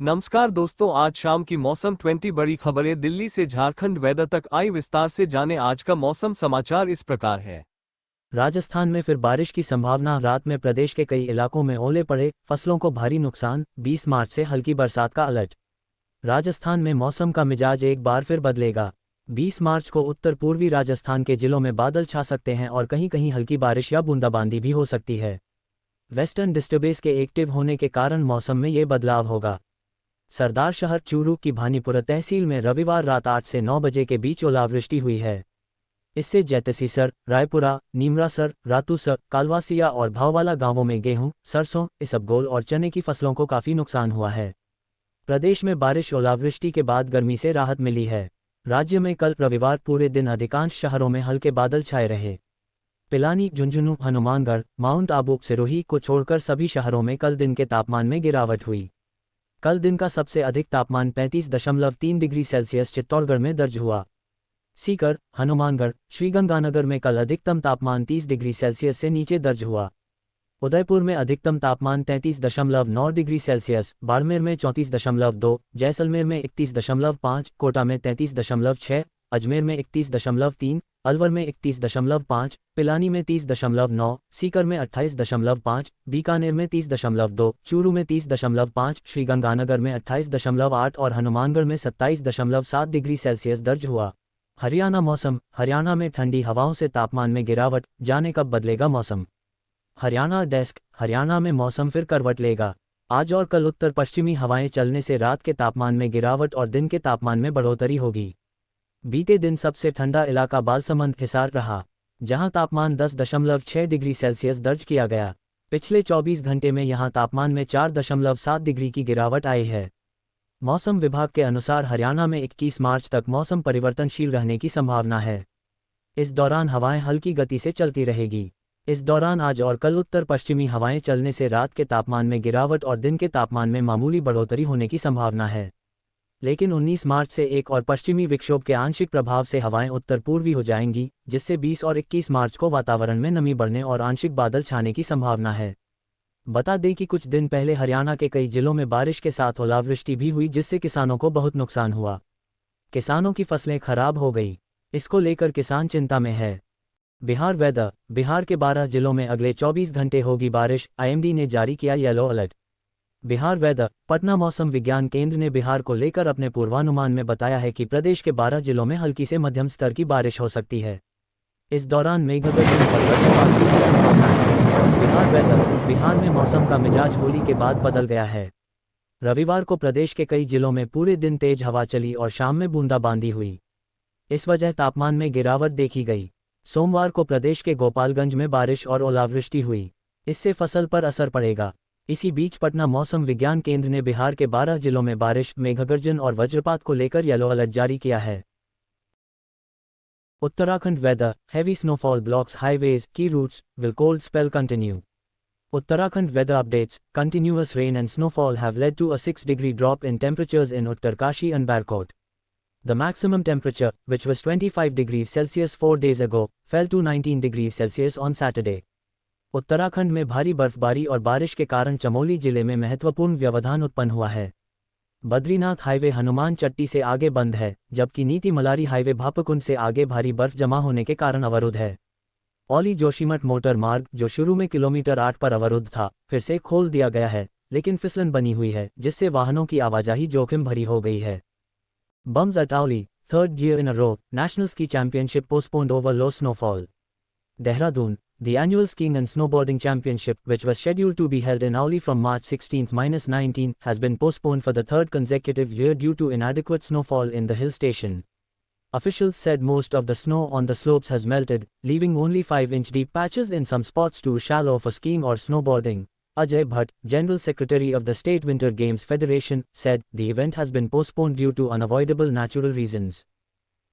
नमस्कार दोस्तों, आज शाम की मौसम 20 बड़ी खबरें दिल्ली से झारखंड वेदर तक आई। विस्तार से जाने आज का मौसम समाचार इस प्रकार है। राजस्थान में फिर बारिश की संभावना। रात में प्रदेश के कई इलाकों में ओले पड़े, फसलों को भारी नुकसान। 20 मार्च से हल्की बरसात का अलर्ट। राजस्थान में मौसम का मिजाज एक बार फिर बदलेगा। 20 मार्च को उत्तर पूर्वी राजस्थान के जिलों में बादल छा सकते हैं और कहीं कहीं हल्की बारिश या बूंदाबांदी भी हो सकती है। वेस्टर्न डिस्टर्बेंस के एक्टिव होने के कारण मौसम में ये बदलाव होगा। सरदार शहर चूरू की भानीपुरा तहसील में रविवार रात 8 से 9 बजे के बीच ओलावृष्टि हुई है। इससे जैतसीसर, रायपुरा, नीमरासर, रातूसर, कालवासिया और भाववाला गांवों में गेहूं, सरसों, इसबगोल और चने की फसलों को काफी नुकसान हुआ है। प्रदेश में बारिश ओलावृष्टि के बाद गर्मी से राहत मिली है। राज्य में कल रविवार पूरे दिन अधिकांश शहरों में हल्के बादल छाए रहे। पिलानी, झुंझुनू, हनुमानगढ़, माउंट आबू, सिरोही को छोड़कर सभी शहरों में कल दिन के तापमान में गिरावट हुई। कल दिन का सबसे अधिक तापमान 35.3 डिग्री सेल्सियस चित्तौड़गढ़ में दर्ज हुआ। सीकर, हनुमानगढ़, श्रीगंगानगर में कल अधिकतम तापमान 30 डिग्री सेल्सियस से नीचे दर्ज हुआ। उदयपुर में अधिकतम तापमान 33.9 डिग्री सेल्सियस, बाड़मेर में 34.2, जैसलमेर में 31.5, कोटा में 33.6, अजमेर में 31.3, अलवर में 31.5, पिलानी में 30.9, सीकर में 28.5, बीकानेर में 30.2, चूरू में 30.5, श्रीगंगानगर में 28.8 और हनुमानगढ़ में 27.7 डिग्री सेल्सियस दर्ज हुआ। हरियाणा मौसम। हरियाणा में ठंडी हवाओं से तापमान में गिरावट, जाने कब बदलेगा मौसम। हरियाणा डेस्क। हरियाणा में मौसम फिर करवट लेगा। आज और कल उत्तर पश्चिमी हवाएं चलने से रात के तापमान में गिरावट और दिन के तापमान में बढ़ोतरी होगी। बीते दिन सबसे ठंडा इलाका बालसमंद, हिसार रहा, जहां तापमान 10.6 डिग्री सेल्सियस दर्ज किया गया। पिछले 24 घंटे में यहां तापमान में 4.7 डिग्री की गिरावट आई है। मौसम विभाग के अनुसार हरियाणा में 21 मार्च तक मौसम परिवर्तनशील रहने की संभावना है। इस दौरान हवाएं हल्की गति से चलती रहेगी। इस दौरान आज और कल उत्तर पश्चिमी हवाएं चलने से रात के तापमान में गिरावट और दिन के तापमान में मामूली बढ़ोतरी होने की संभावना है। लेकिन 19 मार्च से एक और पश्चिमी विक्षोभ के आंशिक प्रभाव से हवाएं उत्तर पूर्वी हो जाएंगी, जिससे 20 और 21 मार्च को वातावरण में नमी बढ़ने और आंशिक बादल छाने की संभावना है। बता दें कि कुछ दिन पहले हरियाणा के कई जिलों में बारिश के साथ ओलावृष्टि भी हुई, जिससे किसानों को बहुत नुकसान हुआ। किसानों की फसलें खराब हो गई। इसको लेकर किसान चिंता में है। बिहार वेदर। बिहार के 12 जिलों में अगले 24 घंटे होगी बारिश, आईएमडी ने जारी किया yellow alert. Bihar weather. Patna मौसम विज्ञान केंद्र ने बिहार को लेकर अपने पूर्वानुमान में बताया है कि प्रदेश के 12 जिलों में हल्की से मध्यम स्तर की बारिश हो सकती है। इस दौरान मेघगर्जन और वज्रपात की संभावना है। बिहार वेदर। बिहार में मौसम का मिजाज होली के बाद बदल गया है। रविवार को प्रदेश के कई जिलों में पूरे दिन तेज हवा चली और शाम में बूंदाबांदी हुई। इस वजह तापमान में गिरावट देखी गई। सोमवार को प्रदेश के गोपालगंज में बारिश और ओलावृष्टि हुई। इससे फसल पर असर पड़ेगा। इसी बीच पटना मौसम विज्ञान केंद्र ने बिहार के 12 जिलों में बारिश, मेघगर्जन और वज्रपात को लेकर येलो अलर्ट जारी किया है। Uttarakhand weather. Heavy snowfall blocks highways, key routes, will cold spell continue. Uttarakhand weather updates. Continuous rain and snowfall have led to a 6-degree drop in temperatures in Uttarkashi and Barkot. The maximum temperature, which was 25 degrees Celsius 4 days ago, fell to 19 degrees Celsius on Saturday. Uttarakhand में भारी बर्फबारी और बारिश के कारण चमोली जिले में महत्वपूर्ण व्यवधान उत्पन्न हुआ है। बद्रीनाथ हाईवे हनुमान चट्टी से आगे बंद है, जबकि नीति मलारी हाईवे भापकुंड से आगे भारी बर्फ जमा होने के कारण अवरुद्ध है। औली जोशीमठ मोटर मार्ग, जो शुरू में किलोमीटर 8 पर अवरुद्ध था, फिर से खोल दिया गया है, लेकिन फिसलन बनी हुई है, जिससे वाहनों की आवाजाही जोखिम भरी हो गई है। Bums at Auli. Third year in a row, National Ski Championship postponed over low snowfall. Dehradun. The annual skiing and snowboarding championship, which was scheduled to be held in Auli from March 16-19, has been postponed for the third consecutive year due to inadequate snowfall in the hill station. Officials said most of the snow on the slopes has melted, leaving only 5-inch deep patches in some spots too shallow for skiing or snowboarding. Ajay Bhatt, General Secretary of the State Winter Games Federation, said the event has been postponed due to unavoidable natural reasons.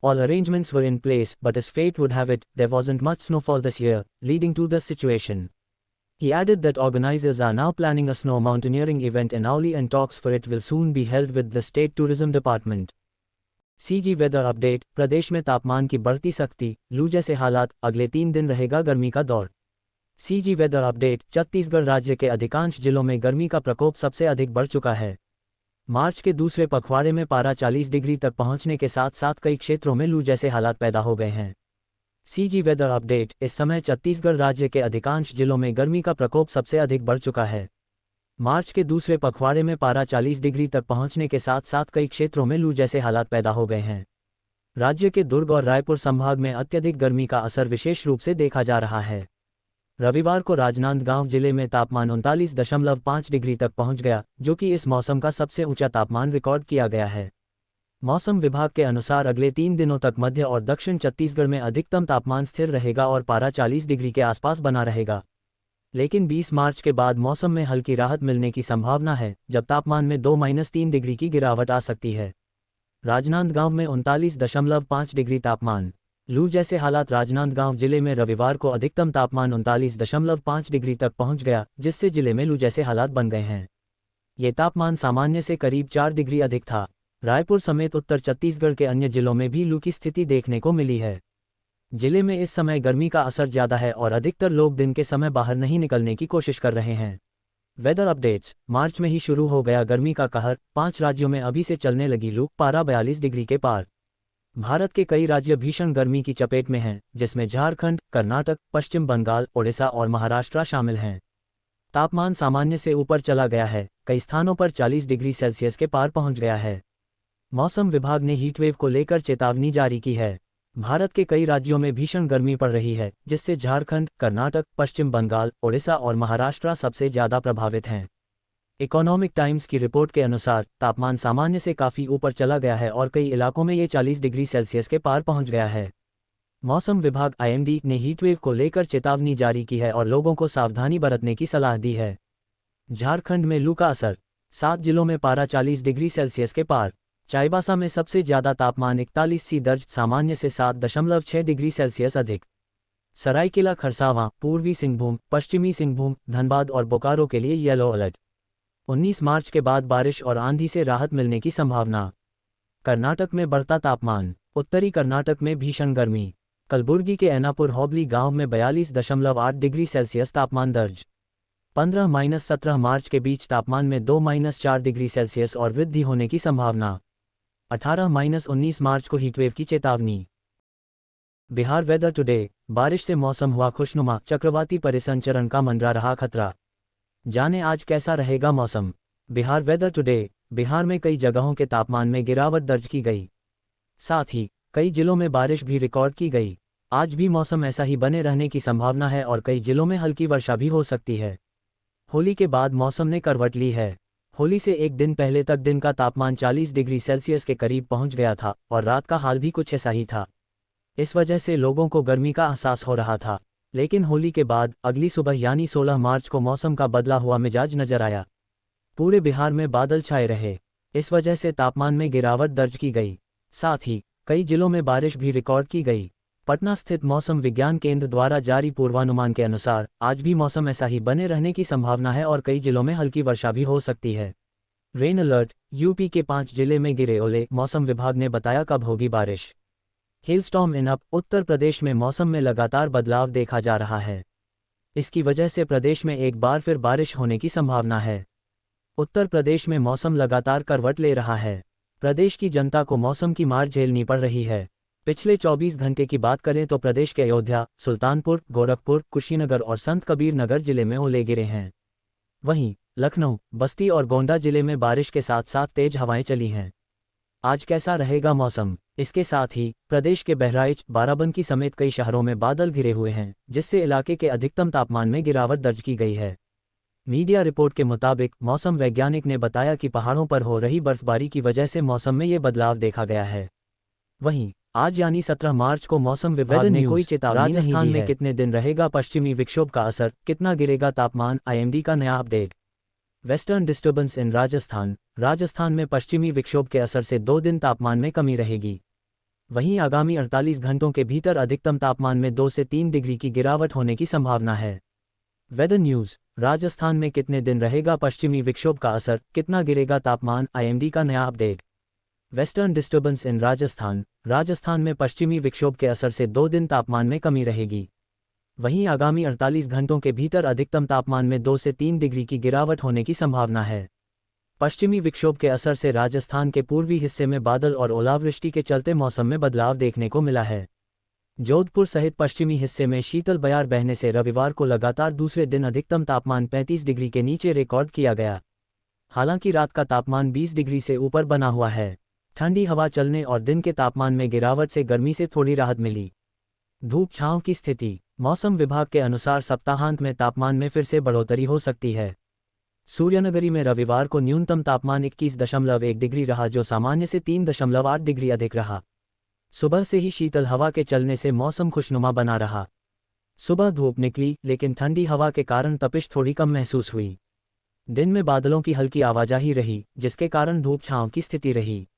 All arrangements were in place, but as fate would have it, there wasn't much snowfall this year, leading to the situation. He added that organizers are now planning a snow mountaineering event in Auli and talks for it will soon be held with the State Tourism Department. CG weather update. प्रदेश में तापमान की बढ़ती सख्ती, लू जैसे हालात, अगले 3 दिन रहेगा गर्मी का दौर। CG weather update. छत्तीसगढ़ राज्य के अधिकांश जिलों में गर्मी का प्रकोप सबसे अधिक बढ़ चुका है। मार्च के दूसरे पखवाड़े में पारा 40 डिग्री तक पहुंचने के साथ साथ कई क्षेत्रों में लू जैसे हालात पैदा हो गए हैं। CG weather update. इस समय छत्तीसगढ़ राज्य के अधिकांश जिलों में गर्मी का प्रकोप सबसे अधिक बढ़ चुका है। मार्च के दूसरे पखवाड़े में पारा 40 डिग्री तक पहुंचने के साथ साथ कई क्षेत्रों में लू जैसे हालात पैदा हो गए हैं। राज्य के दुर्ग और रायपुर संभाग में अत्यधिक गर्मी का असर विशेष रूप से देखा जा रहा है। रविवार को राजनांदगांव जिले में तापमान 39.5 डिग्री तक पहुंच गया, जो कि इस मौसम का सबसे ऊंचा तापमान रिकॉर्ड किया गया है। मौसम विभाग के अनुसार अगले 3 दिनों तक मध्य और दक्षिण छत्तीसगढ़ में अधिकतम तापमान स्थिर रहेगा और पारा 40 डिग्री के आसपास बना रहेगा। लेकिन 20 मार्च के बाद मौसम में हल्की राहत मिलने की संभावना है, जब तापमान में 2-3 डिग्री की गिरावट आ सकती है। राजनांदगांव में 39.5 डिग्री तापमान। लू जैसे हालात। राजनांदगांव जिले में रविवार को अधिकतम तापमान 39.5 डिग्री तक पहुंच गया, जिससे जिले में लू जैसे हालात बन गए हैं। ये तापमान सामान्य से करीब 4 डिग्री अधिक था। रायपुर समेत उत्तर छत्तीसगढ़ के अन्य जिलों में भी लू की स्थिति देखने को मिली है। जिले में इस समय गर्मी का असर ज्यादा है और अधिकतर लोग दिन के समय बाहर नहीं निकलने की कोशिश कर रहे हैं। Weather updates. मार्च में ही शुरू हो गया गर्मी का कहर। 5 राज्यों में अभी से चलने लगी लू। पारा 42 डिग्री के पार। भारत के कई राज्य भीषण गर्मी की चपेट में हैं, जिसमें झारखंड, कर्नाटक, पश्चिम बंगाल, ओडिशा और महाराष्ट्र शामिल हैं। तापमान सामान्य से ऊपर चला गया है। कई स्थानों पर 40 डिग्री सेल्सियस के पार पहुंच गया है। मौसम विभाग ने हीटवेव को लेकर चेतावनी जारी की है। भारत के कई राज्यों में भीषण गर्मी पड़ रही है, जिससे झारखंड, कर्नाटक, पश्चिम बंगाल, ओडिशा और महाराष्ट्र सबसे ज्यादा प्रभावित हैं। इकोनॉमिक टाइम्स की रिपोर्ट के अनुसार तापमान सामान्य से काफी ऊपर चला गया है और कई इलाकों में ये 40 डिग्री सेल्सियस के पार पहुंच गया है। मौसम विभाग IMD ने हीटवेव को लेकर चेतावनी जारी की है और लोगों को सावधानी बरतने की सलाह दी है। झारखंड में लू का असर। 7 जिलों में पारा 40 डिग्री सेल्सियस के पार। चाईबासा में सबसे ज्यादा तापमान 41 दर्ज, सामान्य से 7.6 डिग्री सेल्सियस अधिक। सरायकेला खरसावां, पूर्वी सिंहभूम, पश्चिमी सिंहभूम, धनबाद और बोकारो के लिए येलो अलर्ट। 19 मार्च के बाद बारिश और आंधी से राहत मिलने की संभावना। कर्नाटक में बढ़ता तापमान। उत्तरी कर्नाटक में भीषण गर्मी। कलबुर्गी के एनापुर होबली गांव में 42.8 डिग्री सेल्सियस तापमान दर्ज। 15-17 मार्च के बीच तापमान में 2-4 डिग्री सेल्सियस और वृद्धि होने की संभावना। 18-19 मार्च को हीटवेव की चेतावनी। Bihar weather today. बारिश से मौसम हुआ खुशनुमा, चक्रवाती परिसंचरण का मंडरा रहा खतरा। जाने आज कैसा रहेगा मौसम। Bihar weather today. बिहार में कई जगहों के तापमान में गिरावट दर्ज की गई। साथ ही कई जिलों में बारिश भी रिकॉर्ड की गई। आज भी मौसम ऐसा ही बने रहने की संभावना है और कई जिलों में हल्की वर्षा भी हो सकती है। होली के बाद मौसम ने करवट ली है। होली से एक दिन पहले तक दिन का तापमान 40 डिग्री सेल्सियस के करीब पहुंच गया था और रात का हाल भी कुछ ऐसा ही था। इस वजह से लोगों को गर्मी का एहसास हो रहा था। लेकिन होली के बाद अगली सुबह यानी 16 मार्च को मौसम का बदला हुआ मिजाज नजर आया। पूरे बिहार में बादल छाए रहे। इस वजह से तापमान में गिरावट दर्ज की गई। साथ ही कई जिलों में बारिश भी रिकॉर्ड की गई। पटना स्थित मौसम विज्ञान केंद्र द्वारा जारी पूर्वानुमान के अनुसार आज भी मौसम ऐसा ही बने रहने की संभावना है और कई जिलों में हल्की वर्षा भी हो सकती है। Rain alert. यूपी के 5 जिले में गिरे ओले। मौसम विभाग ने बताया कब होगी बारिश। Hailstorm in up. Uttar Pradesh में मौसम में लगातार बदलाव देखा जा रहा है। इसकी वजह से प्रदेश में एक बार फिर बारिश होने की संभावना है। उत्तर प्रदेश में मौसम लगातार करवट ले रहा है। प्रदेश की जनता को मौसम की मार झेलनी पड़ रही है। पिछले 24 घंटे की बात करें तो प्रदेश के अयोध्या, सुल्तानपुर, गोरखपुर, कुशीनगर और संत कबीर नगर जिले में ओले गिरे हैं। वहीं लखनऊ, बस्ती और गोंडा जिले में बारिश के साथ साथ तेज हवाएं चली हैं। आज कैसा रहेगा मौसम। इसके साथ ही प्रदेश के बहराइच, बाराबंकी समेत कई शहरों में बादल घिरे हुए हैं, जिससे इलाके के अधिकतम तापमान में गिरावट दर्ज की गई है। मीडिया रिपोर्ट के मुताबिक मौसम वैज्ञानिक ने बताया कि पहाड़ों पर हो रही बर्फबारी की वजह से मौसम में ये बदलाव देखा गया है। वहीं आज यानी 17 मार्च को मौसम विभाग ने कोई चेतावनी नहीं दी है। राजस्थान में कितने दिन रहेगा पश्चिमी विक्षोभ का असर, कितना गिरेगा तापमान। IMD का नया update. Western disturbance in Rajasthan. Rajasthan में पश्चिमी विक्षोभ के असर से 2 दिन तापमान में कमी रहेगी। वहीं आगामी 48 घंटों के भीतर अधिकतम तापमान में 2 से 3 डिग्री की गिरावट होने की संभावना है। Weather news. राजस्थान में कितने दिन रहेगा पश्चिमी विक्षोभ का असर, कितना गिरेगा तापमान। IMD का नया update. Western disturbance in Rajasthan. Rajasthan में पश्चिमी विक्षोभ के असर से 2 दिन तापमान में कमी रहेगी। वहीं आगामी 48 घंटों के भीतर अधिकतम तापमान में 2 से 3 डिग्री की गिरावट होने की संभावना है। पश्चिमी विक्षोभ के असर से राजस्थान के पूर्वी हिस्से में बादल और ओलावृष्टि के चलते मौसम में बदलाव देखने को मिला है। जोधपुर सहित पश्चिमी हिस्से में शीतल बयार बहने से रविवार को लगातार दूसरे दिन अधिकतम तापमान 35 डिग्री के नीचे रिकॉर्ड किया गया। हालांकि रात का तापमान 20 डिग्री से ऊपर बना हुआ है। ठंडी हवा चलने और दिन के तापमान में गिरावट से गर्मी से थोड़ी राहत मिली। धूप छांव की स्थिति। मौसम विभाग के अनुसार सप्ताहांत में तापमान में फिर से बढ़ोतरी हो सकती है। सूर्यनगरी में रविवार को न्यूनतम तापमान 21.1 डिग्री रहा, जो सामान्य से 3.8 डिग्री अधिक रहा। सुबह से ही शीतल हवा के चलने से मौसम खुशनुमा बना रहा। सुबह धूप निकली, लेकिन ठंडी हवा के कारण तपिश थोड़ी कम महसूस हुई। दिन में बादलों की हल्की आवाजाही रही, जिसके कारण धूप छांव की स्थिति रही।